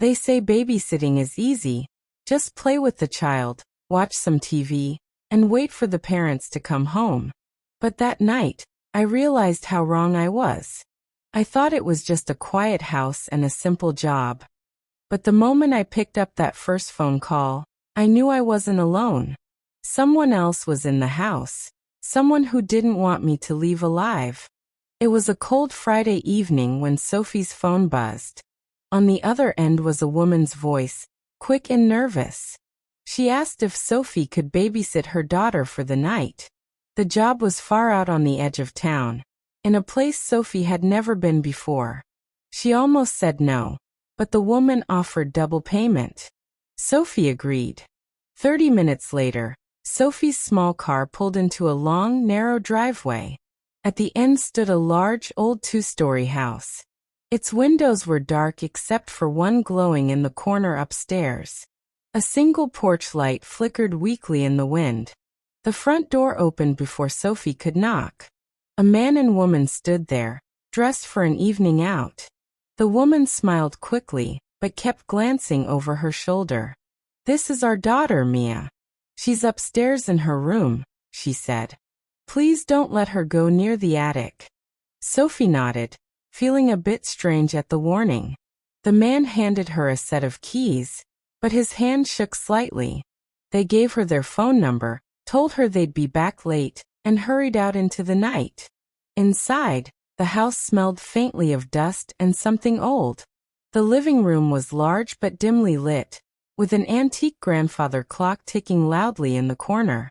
They say babysitting is easy. Just play with the child, watch some TV, and wait for the parents to come home. But that night, I realized how wrong I was. I thought it was just a quiet house and a simple job. But the moment I picked up that first phone call, I knew I wasn't alone. Someone else was in the house. Someone who didn't want me to leave alive. It was a cold Friday evening when Sophie's phone buzzed. On the other end was a woman's voice, quick and nervous. She asked if Sophie could babysit her daughter for the night. The job was far out on the edge of town, in a place Sophie had never been before. She almost said no, but the woman offered double payment. Sophie agreed. 30 minutes later, Sophie's small car pulled into a long, narrow driveway. At the end stood a large, old two-story house. Its windows were dark except for one glowing in the corner upstairs. A single porch light flickered weakly in the wind. The front door opened before Sophie could knock. A man and woman stood there, dressed for an evening out. The woman smiled quickly, but kept glancing over her shoulder. "This is our daughter, Mia. She's upstairs in her room," she said. "Please don't let her go near the attic." Sophie nodded, feeling a bit strange at the warning. The man handed her a set of keys, but his hand shook slightly. They gave her their phone number, told her they'd be back late, and hurried out into the night. Inside, the house smelled faintly of dust and something old. The living room was large but dimly lit, with an antique grandfather clock ticking loudly in the corner.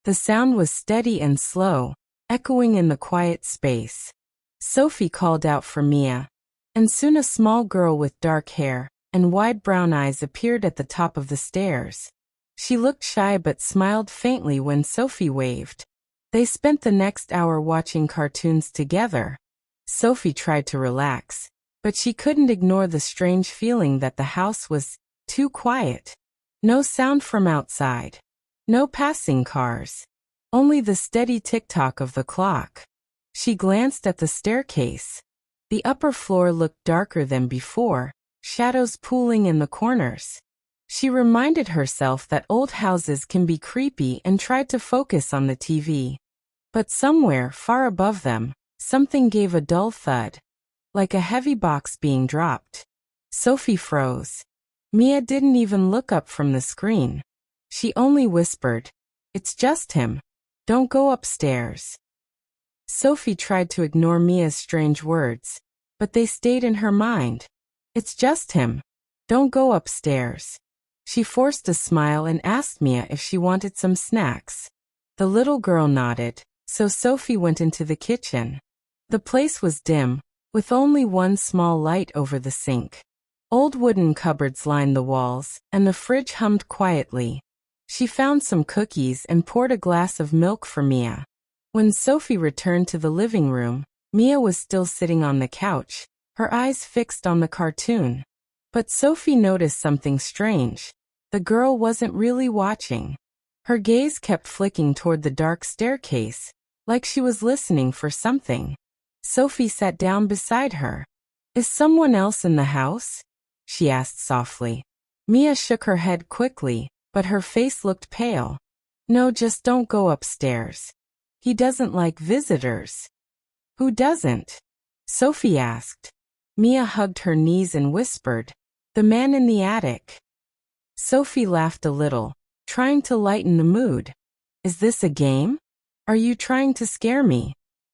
The sound was steady and slow, echoing in the quiet space. Sophie called out for Mia, and soon a small girl with dark hair and wide brown eyes appeared at the top of the stairs. She looked shy but smiled faintly when Sophie waved. They spent the next hour watching cartoons together. Sophie tried to relax, but she couldn't ignore the strange feeling that the house was too quiet. No sound from outside. No passing cars. Only the steady tick-tock of the clock. She glanced at the staircase. The upper floor looked darker than before, shadows pooling in the corners. She reminded herself that old houses can be creepy and tried to focus on the TV. But somewhere, far above them, something gave a dull thud, like a heavy box being dropped. Sophie froze. Mia didn't even look up from the screen. She only whispered, "It's just him. Don't go upstairs." Sophie tried to ignore Mia's strange words, but they stayed in her mind. "It's just him. Don't go upstairs." She forced a smile and asked Mia if she wanted some snacks. The little girl nodded, so Sophie went into the kitchen. The place was dim, with only one small light over the sink. Old wooden cupboards lined the walls, and the fridge hummed quietly. She found some cookies and poured a glass of milk for Mia. When Sophie returned to the living room, Mia was still sitting on the couch, her eyes fixed on the cartoon. But Sophie noticed something strange. The girl wasn't really watching. Her gaze kept flicking toward the dark staircase, like she was listening for something. Sophie sat down beside her. "Is someone else in the house?" she asked softly. Mia shook her head quickly, but her face looked pale. "No, just don't go upstairs. He doesn't like visitors." "Who doesn't?" Sophie asked. Mia hugged her knees and whispered, "The man in the attic." Sophie laughed a little, trying to lighten the mood. "Is this a game? Are you trying to scare me?"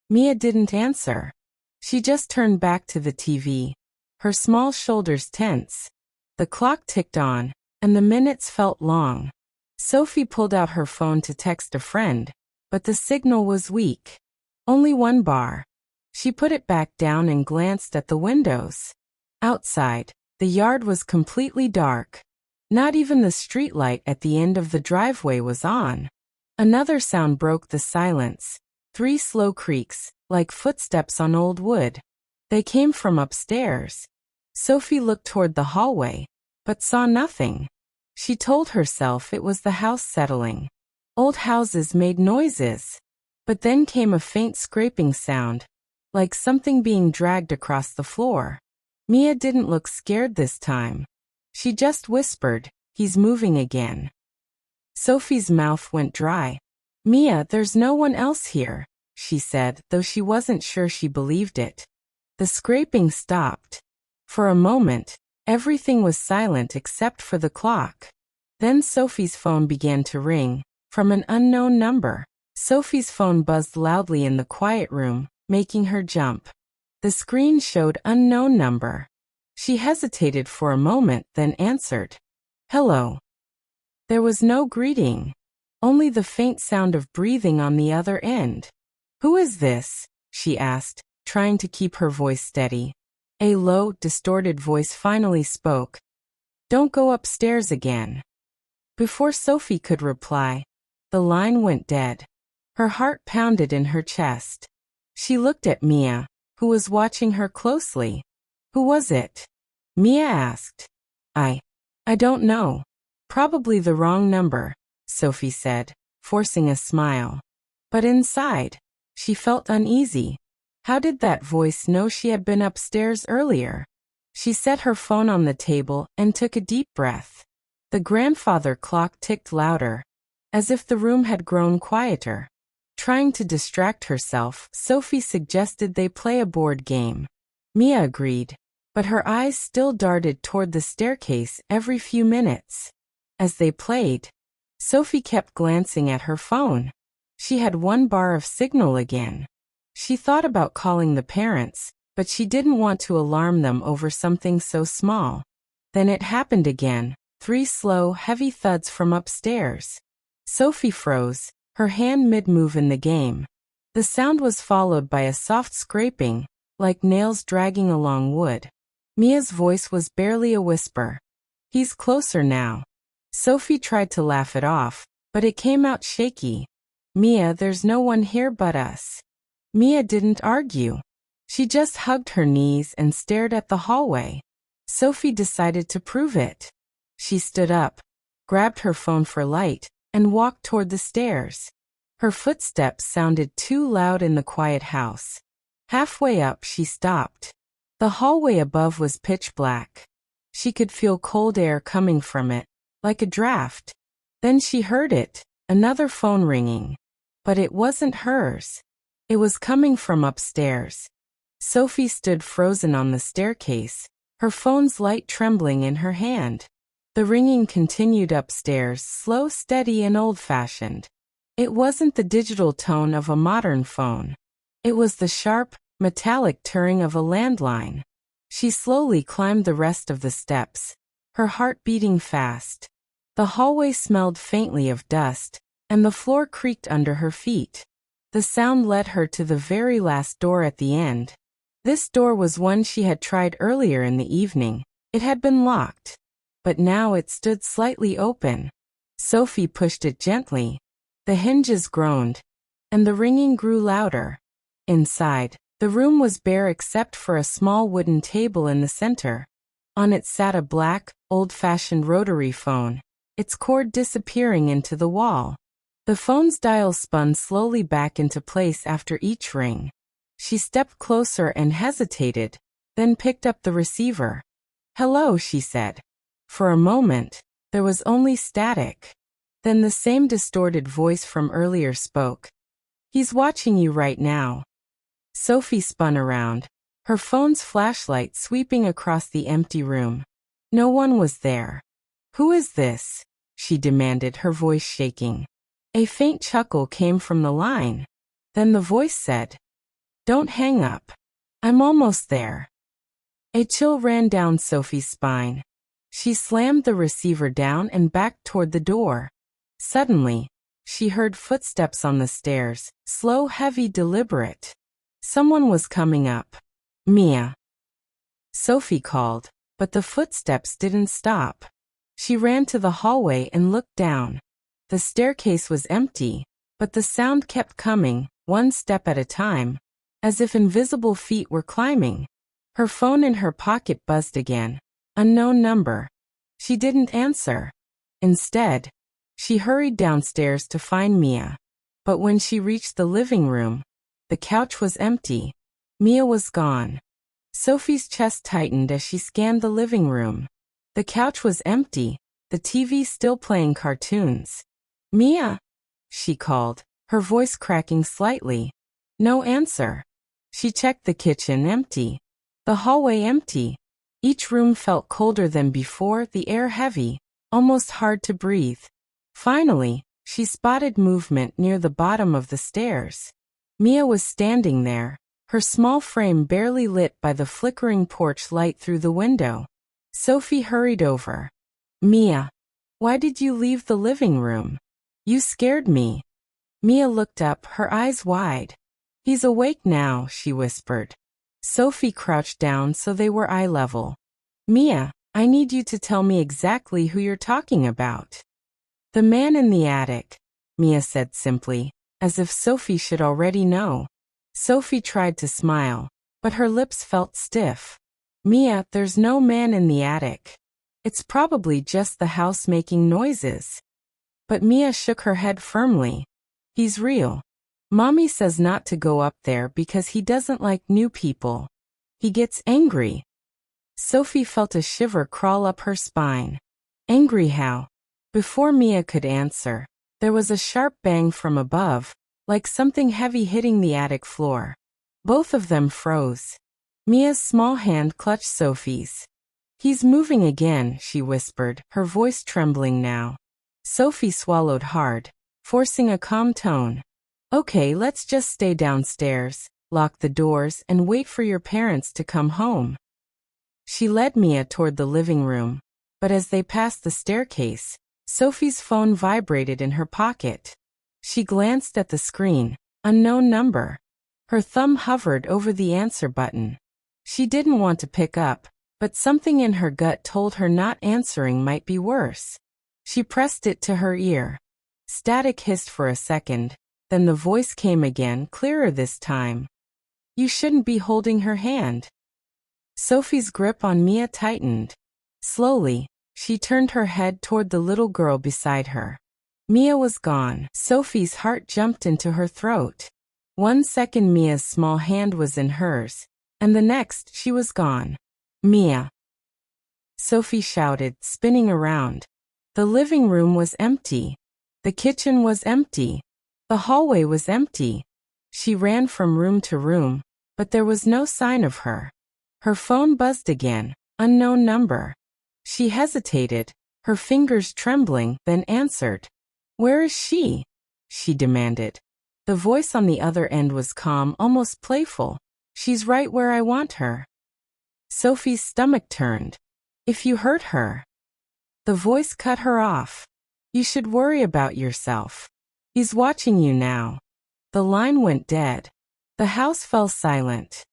Mia didn't answer. She just turned back to the TV, her small shoulders tense. The clock ticked on, and the minutes felt long. Sophie pulled out her phone to text a friend, but the signal was weak. Only one bar. She put it back down and glanced at the windows. Outside, the yard was completely dark. Not even the streetlight at the end of the driveway was on. Another sound broke the silence. 3 slow creaks, like footsteps on old wood. They came from upstairs. Sophie looked toward the hallway, but saw nothing. She told herself it was the house settling. Old houses made noises. But then came a faint scraping sound, like something being dragged across the floor. Mia didn't look scared this time. She just whispered, "He's moving again." Sophie's mouth went dry. "Mia, there's no one else here," she said, though she wasn't sure she believed it. The scraping stopped. For a moment, everything was silent except for the clock. Then Sophie's phone began to ring, from an unknown number. Sophie's phone buzzed loudly in the quiet room, making her jump. The screen showed unknown number. She hesitated for a moment, then answered. "Hello." There was no greeting, only the faint sound of breathing on the other end. "Who is this?" she asked, trying to keep her voice steady. A low, distorted voice finally spoke. "Don't go upstairs again." Before Sophie could reply, the line went dead. Her heart pounded in her chest. She looked at Mia, who was watching her closely. "Who was it?" Mia asked. I don't know. Probably the wrong number," Sophie said, forcing a smile. But inside, she felt uneasy. How did that voice know she had been upstairs earlier? She set her phone on the table and took a deep breath. The grandfather clock ticked louder, as if the room had grown quieter. Trying to distract herself, Sophie suggested they play a board game. Mia agreed, but her eyes still darted toward the staircase every few minutes. As they played, Sophie kept glancing at her phone. She had one bar of signal again. She thought about calling the parents, but she didn't want to alarm them over something so small. Then it happened again, 3 slow, heavy thuds from upstairs. Sophie froze, her hand mid-move in the game. The sound was followed by a soft scraping, like nails dragging along wood. Mia's voice was barely a whisper. "He's closer now." Sophie tried to laugh it off, but it came out shaky. "Mia, there's no one here but us." Mia didn't argue. She just hugged her knees and stared at the hallway. Sophie decided to prove it. She stood up, grabbed her phone for light, and walked toward the stairs. Her footsteps sounded too loud in the quiet house. Halfway up, she stopped. The hallway above was pitch black. She could feel cold air coming from it, like a draft. Then she heard it, another phone ringing. But it wasn't hers. It was coming from upstairs. Sophie stood frozen on the staircase, her phone's light trembling in her hand. The ringing continued upstairs, slow, steady, and old-fashioned. It wasn't the digital tone of a modern phone. It was the sharp, metallic tirring of a landline. She slowly climbed the rest of the steps, her heart beating fast. The hallway smelled faintly of dust, and the floor creaked under her feet. The sound led her to the very last door at the end. This door was one she had tried earlier in the evening. It had been locked, but now it stood slightly open. Sophie pushed it gently. The hinges groaned, and the ringing grew louder. Inside, the room was bare except for a small wooden table in the center. On it sat a black, old-fashioned rotary phone, its cord disappearing into the wall. The phone's dial spun slowly back into place after each ring. She stepped closer and hesitated, then picked up the receiver. "Hello," she said. For a moment, there was only static. Then the same distorted voice from earlier spoke. "He's watching you right now." Sophie spun around, her phone's flashlight sweeping across the empty room. No one was there. "Who is this?" she demanded, her voice shaking. A faint chuckle came from the line. Then the voice said, "Don't hang up. I'm almost there." A chill ran down Sophie's spine. She slammed the receiver down and backed toward the door. Suddenly, she heard footsteps on the stairs, slow, heavy, deliberate. Someone was coming up. "Mia," Sophie called, but the footsteps didn't stop. She ran to the hallway and looked down. The staircase was empty, but the sound kept coming, one step at a time, as if invisible feet were climbing. Her phone in her pocket buzzed again. Unknown number. She didn't answer. Instead, she hurried downstairs to find Mia. But when she reached the living room, the couch was empty. Mia was gone. Sophie's chest tightened as she scanned the living room. The couch was empty, the TV still playing cartoons. "Mia?" she called, her voice cracking slightly. No answer. She checked the kitchen, empty. The hallway, empty. Each room felt colder than before, the air heavy, almost hard to breathe. Finally, she spotted movement near the bottom of the stairs. Mia was standing there, her small frame barely lit by the flickering porch light through the window. Sophie hurried over. "Mia, why did you leave the living room? You scared me." Mia looked up, her eyes wide. "He's awake now," she whispered. Sophie crouched down so they were eye level. "Mia, I need you to tell me exactly who you're talking about." "The man in the attic," Mia said simply, as if Sophie should already know. Sophie tried to smile, but her lips felt stiff. "Mia, there's no man in the attic. It's probably just the house making noises." But Mia shook her head firmly. "He's real. Mommy says not to go up there because he doesn't like new people. He gets angry." Sophie felt a shiver crawl up her spine. "Angry how?" Before Mia could answer, there was a sharp bang from above, like something heavy hitting the attic floor. Both of them froze. Mia's small hand clutched Sophie's. "He's moving again," she whispered, her voice trembling now. Sophie swallowed hard, forcing a calm tone. "Okay, let's just stay downstairs, lock the doors, and wait for your parents to come home." She led Mia toward the living room, but as they passed the staircase, Sophie's phone vibrated in her pocket. She glanced at the screen. Unknown number. Her thumb hovered over the answer button. She didn't want to pick up, but something in her gut told her not answering might be worse. She pressed it to her ear. Static hissed for a second, then the voice came again, clearer this time. "You shouldn't be holding her hand." Sophie's grip on Mia tightened. Slowly, she turned her head toward the little girl beside her. Mia was gone. Sophie's heart jumped into her throat. 1 second Mia's small hand was in hers, and the next she was gone. "Mia!" Sophie shouted, spinning around. The living room was empty. The kitchen was empty. The hallway was empty. She ran from room to room, but there was no sign of her. Her phone buzzed again, unknown number. She hesitated, her fingers trembling, then answered. "Where is she?" she demanded. The voice on the other end was calm, almost playful. "She's right where I want her." Sophie's stomach turned. "If you hurt her." The voice cut her off. "You should worry about yourself. He's watching you now." The line went dead. The house fell silent.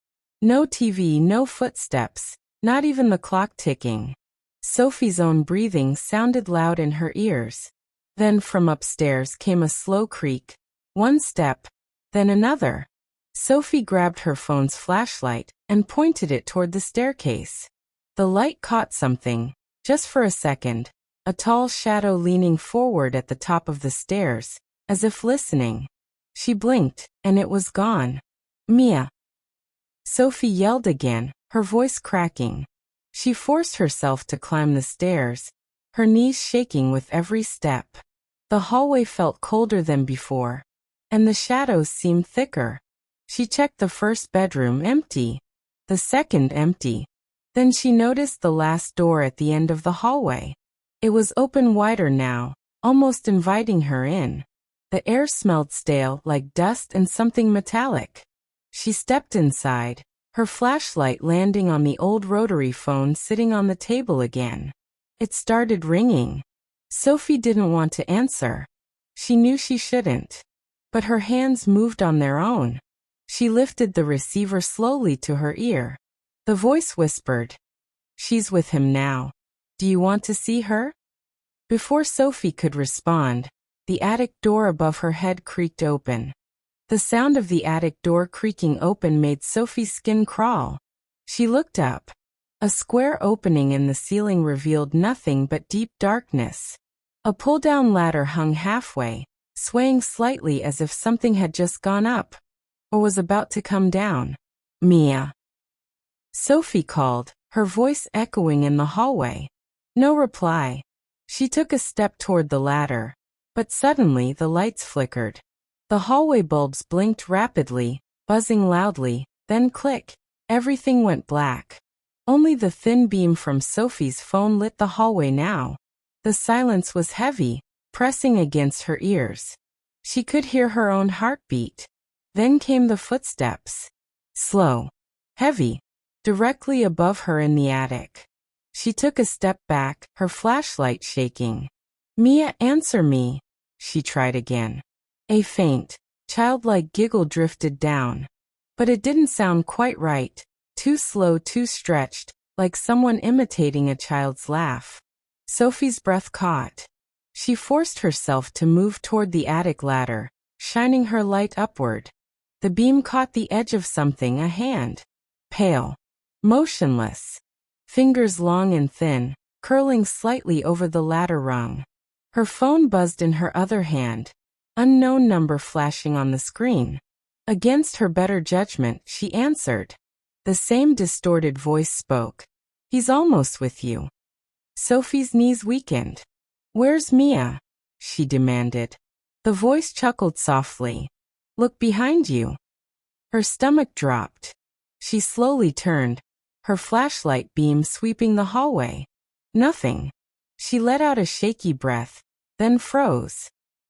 No TV, no footsteps, not even the clock ticking. Sophie's own breathing sounded loud in her ears. Then from upstairs came a slow creak. One step, then another. Sophie grabbed her phone's flashlight and pointed it toward the staircase. The light caught something, just for a second, a tall shadow leaning forward at the top of the stairs, as if listening. She blinked, and it was gone. "Mia!" Sophie yelled again, her voice cracking. She forced herself to climb the stairs, her knees shaking with every step. The hallway felt colder than before, and the shadows seemed thicker. She checked the first bedroom, empty. The second, empty. Then she noticed the last door at the end of the hallway. It was open wider now, almost inviting her in. The air smelled stale, like dust and something metallic. She stepped inside, her flashlight landing on the old rotary phone sitting on the table again. It started ringing. Sophie didn't want to answer. She knew she shouldn't. But her hands moved on their own. She lifted the receiver slowly to her ear. The voice whispered, "She's with him now. Do you want to see her?" Before Sophie could respond, the attic door above her head creaked open. The sound of the attic door creaking open made Sophie's skin crawl. She looked up. A square opening in the ceiling revealed nothing but deep darkness. A pull-down ladder hung halfway, swaying slightly as if something had just gone up, or was about to come down. "Mia!" Sophie called, her voice echoing in the hallway. No reply. She took a step toward the ladder, but suddenly the lights flickered. The hallway bulbs blinked rapidly, buzzing loudly, then click. Everything went black. Only the thin beam from Sophie's phone lit the hallway now. The silence was heavy, pressing against her ears. She could hear her own heartbeat. Then came the footsteps. Slow. Heavy. Directly above her in the attic. She took a step back, her flashlight shaking. "Mia, answer me," she tried again. A faint, childlike giggle drifted down. But it didn't sound quite right. Too slow, too stretched, like someone imitating a child's laugh. Sophie's breath caught. She forced herself to move toward the attic ladder, shining her light upward. The beam caught the edge of something, a hand. Pale. Motionless. Fingers long and thin, curling slightly over the ladder rung. Her phone buzzed in her other hand. Unknown number flashing on the screen. Against her better judgment, she answered. The same distorted voice spoke. "He's almost with you." Sophie's knees weakened. "Where's Mia?" she demanded. The voice chuckled softly. "Look behind you." Her stomach dropped. She slowly turned, her flashlight beam sweeping the hallway. Nothing. She let out a shaky breath, then froze.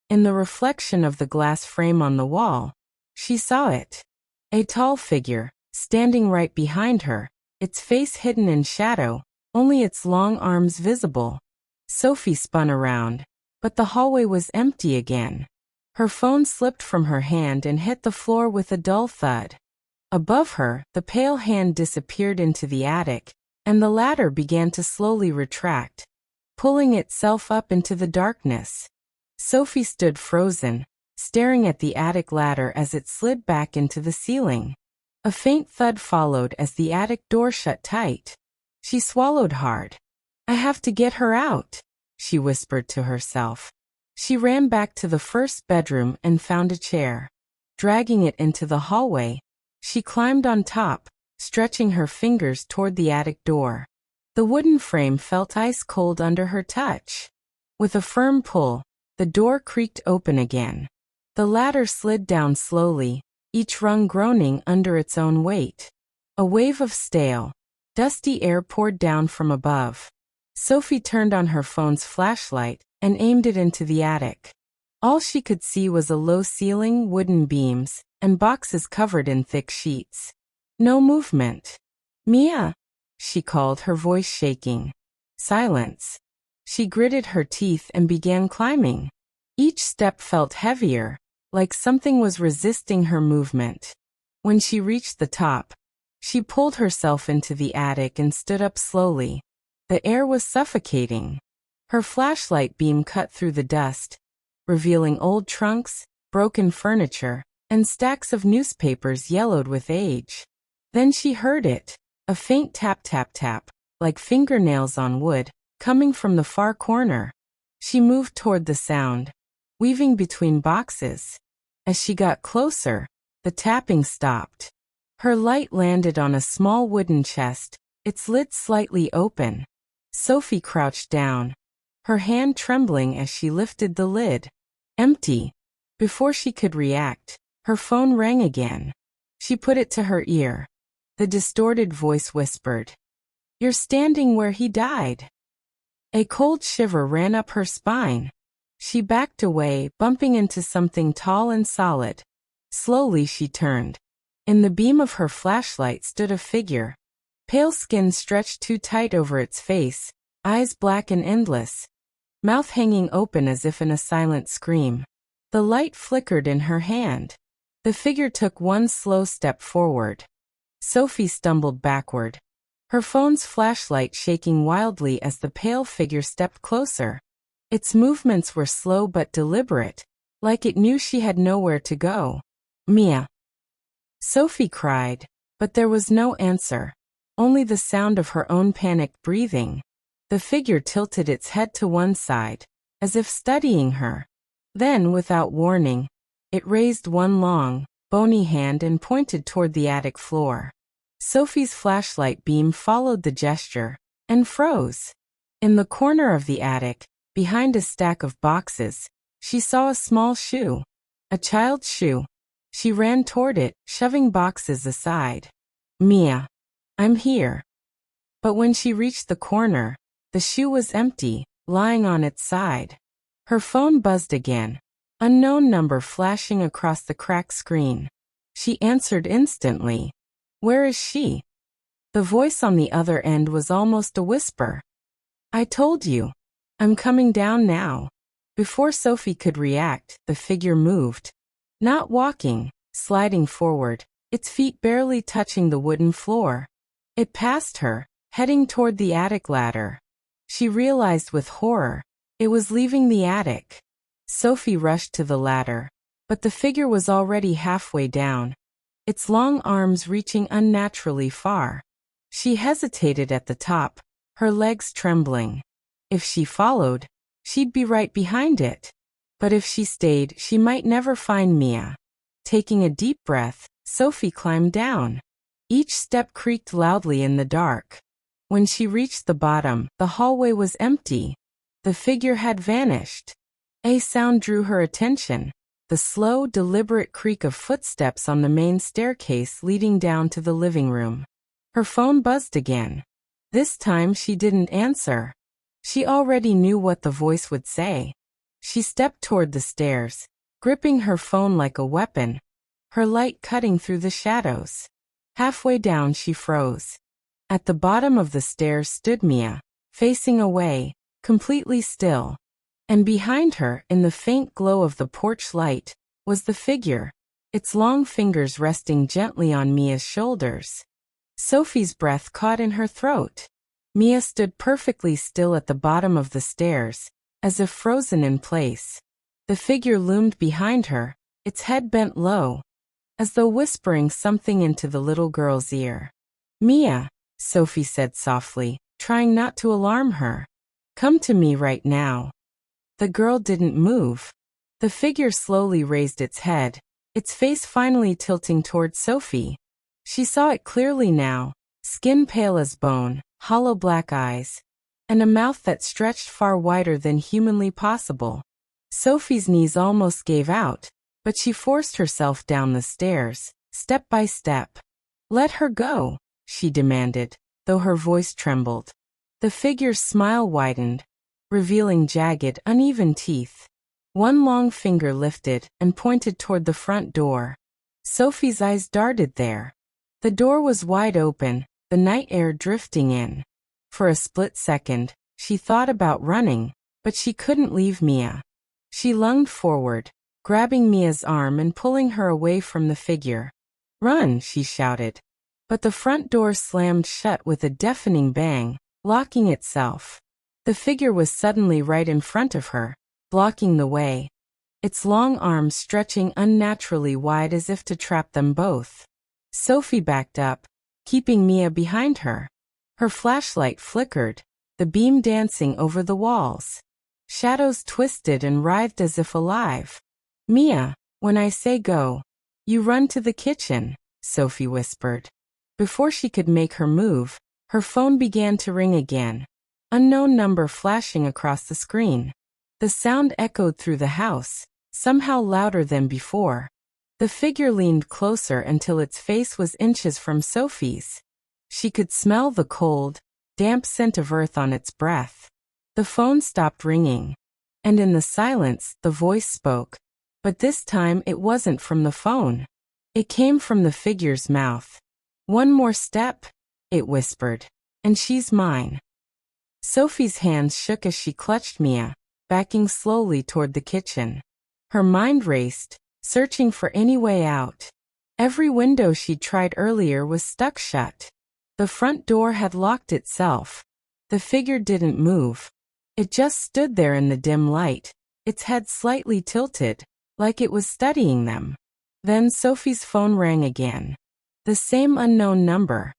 In the reflection of the glass frame on the wall, she saw it. A tall figure, standing right behind her, its face hidden in shadow, only its long arms visible. Sophie spun around, but the hallway was empty again. Her phone slipped from her hand and hit the floor with a dull thud. Above her, the pale hand disappeared into the attic, and the ladder began to slowly retract, pulling itself up into the darkness. Sophie stood frozen, staring at the attic ladder as it slid back into the ceiling. A faint thud followed as the attic door shut tight. She swallowed hard. "I have to get her out," she whispered to herself. She ran back to the first bedroom and found a chair. Dragging it into the hallway, she climbed on top, stretching her fingers toward the attic door. The wooden frame felt ice cold under her touch. With a firm pull, the door creaked open again. The ladder slid down slowly, each rung groaning under its own weight. A wave of stale, dusty air poured down from above. Sophie turned on her phone's flashlight and aimed it into the attic. All she could see was a low ceiling, wooden beams, and boxes covered in thick sheets. No movement. "Mia," she called, her voice shaking. Silence. She gritted her teeth and began climbing. Each step felt heavier, like something was resisting her movement. When she reached the top, she pulled herself into the attic and stood up slowly. The air was suffocating. Her flashlight beam cut through the dust, revealing old trunks, broken furniture, and stacks of newspapers yellowed with age. Then she heard it, a faint tap-tap-tap, like fingernails on wood, coming from the far corner. She moved toward the sound, weaving between boxes. As she got closer, the tapping stopped. Her light landed on a small wooden chest, its lid slightly open. Sophie crouched down, her hand trembling as she lifted the lid. Empty. Before she could react, her phone rang again. She put it to her ear. The distorted voice whispered, "You're standing where he died." A cold shiver ran up her spine. She backed away, bumping into something tall and solid. Slowly she turned. In the beam of her flashlight stood a figure. Pale skin stretched too tight over its face, eyes black and endless, mouth hanging open as if in a silent scream. The light flickered in her hand. The figure took one slow step forward. Sophie stumbled backward, her phone's flashlight shaking wildly as the pale figure stepped closer. Its movements were slow but deliberate, like it knew she had nowhere to go. "Mia!" Sophie cried, but there was no answer, only the sound of her own panicked breathing. The figure tilted its head to one side, as if studying her. Then, without warning, it raised one long, bony hand and pointed toward the attic floor. Sophie's flashlight beam followed the gesture, and froze. In the corner of the attic, behind a stack of boxes, she saw a small shoe. A child's shoe. She ran toward it, shoving boxes aside. Mia. I'm here. But when she reached the corner, the shoe was empty, lying on its side. Her phone buzzed again. Unknown number flashing across the cracked screen. She answered instantly. Where is she? The voice on the other end was almost a whisper. I told you. I'm coming down now. Before Sophie could react, the figure moved. Not walking, sliding forward, its feet barely touching the wooden floor. It passed her, heading toward the attic ladder. She realized with horror, it was leaving the attic. Sophie rushed to the ladder, but the figure was already halfway down, its long arms reaching unnaturally far. She hesitated at the top, her legs trembling. If she followed, she'd be right behind it. But if she stayed, she might never find Mia. Taking a deep breath, Sophie climbed down. Each step creaked loudly in the dark. When she reached the bottom, the hallway was empty. The figure had vanished. A sound drew her attention. The slow, deliberate creak of footsteps on the main staircase leading down to the living room. Her phone buzzed again. This time she didn't answer. She already knew what the voice would say. She stepped toward the stairs, gripping her phone like a weapon, her light cutting through the shadows. Halfway down she froze. At the bottom of the stairs stood Mia, facing away, completely still. And behind her, in the faint glow of the porch light, was the figure, its long fingers resting gently on Mia's shoulders. Sophie's breath caught in her throat. Mia stood perfectly still at the bottom of the stairs, as if frozen in place. The figure loomed behind her, its head bent low, as though whispering something into the little girl's ear. Mia, Sophie said softly, trying not to alarm her. Come to me right now. The girl didn't move. The figure slowly raised its head, its face finally tilting toward Sophie. She saw it clearly now, skin pale as bone, hollow black eyes, and a mouth that stretched far wider than humanly possible. Sophie's knees almost gave out, but she forced herself down the stairs, step by step. Let her go, she demanded, though her voice trembled. The figure's smile widened, revealing jagged, uneven teeth. One long finger lifted and pointed toward the front door. Sophie's eyes darted there. The door was wide open, the night air drifting in. For a split second, she thought about running, but she couldn't leave Mia. She lunged forward, grabbing Mia's arm and pulling her away from the figure. Run, she shouted. But the front door slammed shut with a deafening bang, locking itself. The figure was suddenly right in front of her, blocking the way, its long arms stretching unnaturally wide as if to trap them both. Sophie backed up, keeping Mia behind her. Her flashlight flickered, the beam dancing over the walls. Shadows twisted and writhed as if alive. Mia, when I say go, you run to the kitchen, Sophie whispered. Before she could make her move, her phone began to ring again. Unknown number flashing across the screen. The sound echoed through the house, somehow louder than before. The figure leaned closer until its face was inches from Sophie's. She could smell the cold, damp scent of earth on its breath. The phone stopped ringing, and in the silence, the voice spoke. But this time it wasn't from the phone. It came from the figure's mouth. One more step, it whispered, and she's mine. Sophie's hands shook as she clutched Mia, backing slowly toward the kitchen. Her mind raced, searching for any way out. Every window she'd tried earlier was stuck shut. The front door had locked itself. The figure didn't move. It just stood there in the dim light, its head slightly tilted, like it was studying them. Then Sophie's phone rang again. The same unknown number.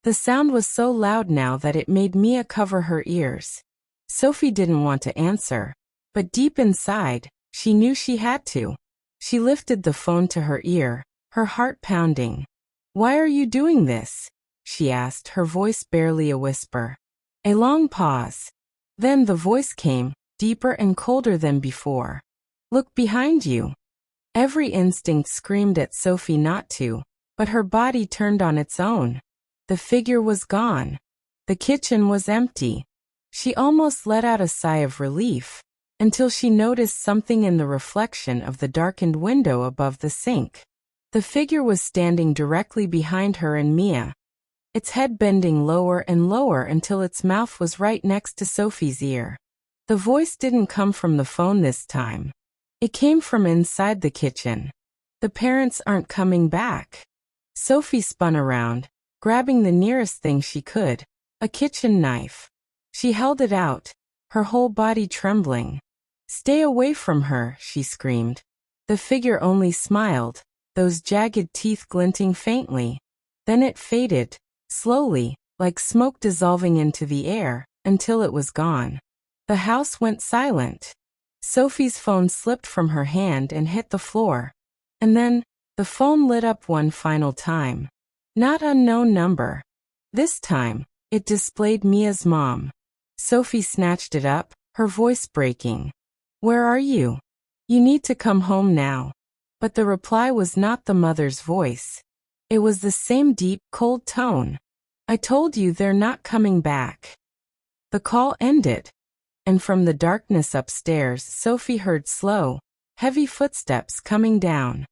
The sound was so loud now that it made Mia cover her ears. Sophie didn't want to answer, but deep inside, she knew she had to. She lifted the phone to her ear, her heart pounding. Why are you doing this? She asked, her voice barely a whisper. A long pause. Then the voice came, deeper and colder than before. Look behind you. Every instinct screamed at Sophie not to, but her body turned on its own. The figure was gone. The kitchen was empty. She almost let out a sigh of relief, until she noticed something in the reflection of the darkened window above the sink. The figure was standing directly behind her and Mia, its head bending lower and lower until its mouth was right next to Sophie's ear. The voice didn't come from the phone this time. It came from inside the kitchen. The parents aren't coming back. Sophie spun around, grabbing the nearest thing she could, a kitchen knife. She held it out, her whole body trembling. Stay away from her, she screamed. The figure only smiled, those jagged teeth glinting faintly. Then it faded, slowly, like smoke dissolving into the air, until it was gone. The house went silent. Sophie's phone slipped from her hand and hit the floor. And then, the phone lit up one final time. Not unknown number. This time, it displayed Mia's mom. Sophie snatched it up, her voice breaking. Where are you? You need to come home now. But the reply was not the mother's voice. It was the same deep, cold tone. I told you they're not coming back. The call ended. And from the darkness upstairs, Sophie heard slow, heavy footsteps coming down.